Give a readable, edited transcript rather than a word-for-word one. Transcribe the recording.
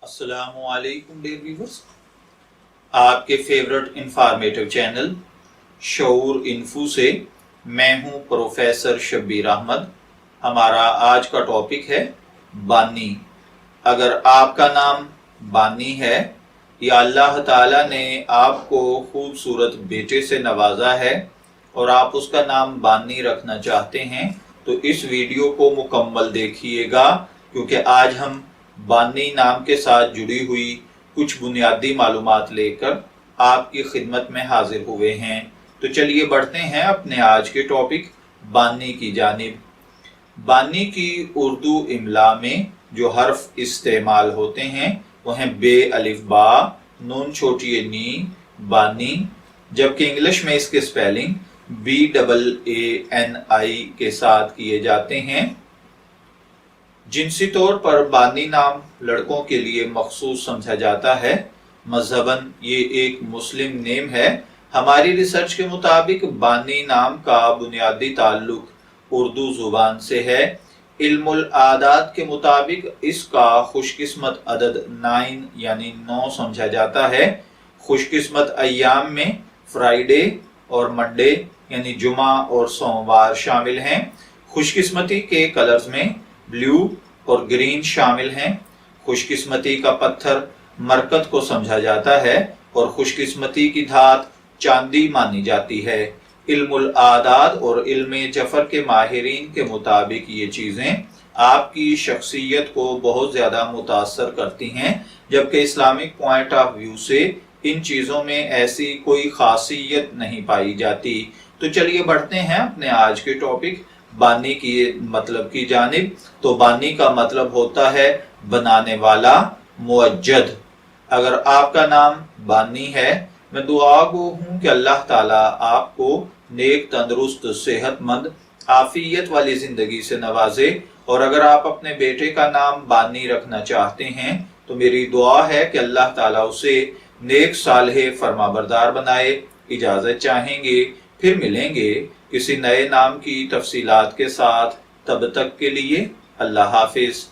अस्सलामुअलैकुम dear viewers, आपके favourite informative channel शऊर info से मैं हूं प्रोफेसर शब्बीर अहमद। हमारा आज का टॉपिक है बानी। अगर आपका नाम बानी है या अल्लाह ताला ने आपको खूबसूरत बेटे से नवाजा है और आप उसका नाम बानी रखना चाहते हैं तो इस वीडियो को मुकम्मल देखिएगा, क्योंकि आज हम बानी नाम के साथ जुड़ी हुई कुछ बुनियादी मालूमात लेकर आपकी खिदमत में हाजिर हुए हैं। तो चलिए बढ़ते हैं अपने आज के टॉपिक बानी की जानिब। बानी की उर्दू इमला में जो हर्फ इस्तेमाल होते हैं वो हैं बे अलिफ बा नून छोटी नी बानी, जबकि इंग्लिश में इसके स्पेलिंग BAANI के साथ किए जाते हैं। जिनसी तौर पर बानी नाम लड़कों के लिए मखसूस समझा जाता है। मजहबन ये एक मुस्लिम नेम है। हमारी रिसर्च के मुताबिक बानी नाम का बुनियादी ताल्लुक उर्दू जुबान से है। इल्मुल आदात के मुताबिक इसका खुशकिस्मत अदद 9 यानी 9 समझा जाता है। खुशकिस्मत अय्याम में फ्राइडे और मंडे यानी जुमा और सोमवार शामिल हैं। खुशकिस्मती के कलर्स में ब्लू और ग्रीन शामिल हैं। खुशकिस्मती का पत्थर मरकत को समझा जाता है और खुशकिस्मती की धात चांदी मानी जाती है। इल्मुल आदाद और इल्मे जफर के माहिरीन के मुताबिक ये चीजें आपकी शख्सियत को बहुत ज्यादा मुतासर करती हैं, जबकि इस्लामिक पॉइंट ऑफ व्यू से इन चीजों में ऐसी कोई खासियत नहीं पाई जाती। तो चलिए बढ़ते हैं अपने आज के टॉपिक बानी की मतलब की जानिब। तो बानी का मतलब होता है बनाने वाला, मुअज्जद। अगर आपका नाम बानी है, मैं दुआ गो हूं कि अल्लाह ताला आपको नेक, तंदुरुस्त, सेहतमंद, आफियत वाली जिंदगी से नवाजे। और अगर आप अपने बेटे का नाम बानी रखना चाहते हैं तो मेरी दुआ है कि अल्लाह ताला उसे नेक, सालेह, फरमाबरदार बनाए। इजाजत चाहेंगे, फिर मिलेंगे किसी नए नाम की तफसीलात के साथ। तब तक के लिए अल्लाह हाफिज।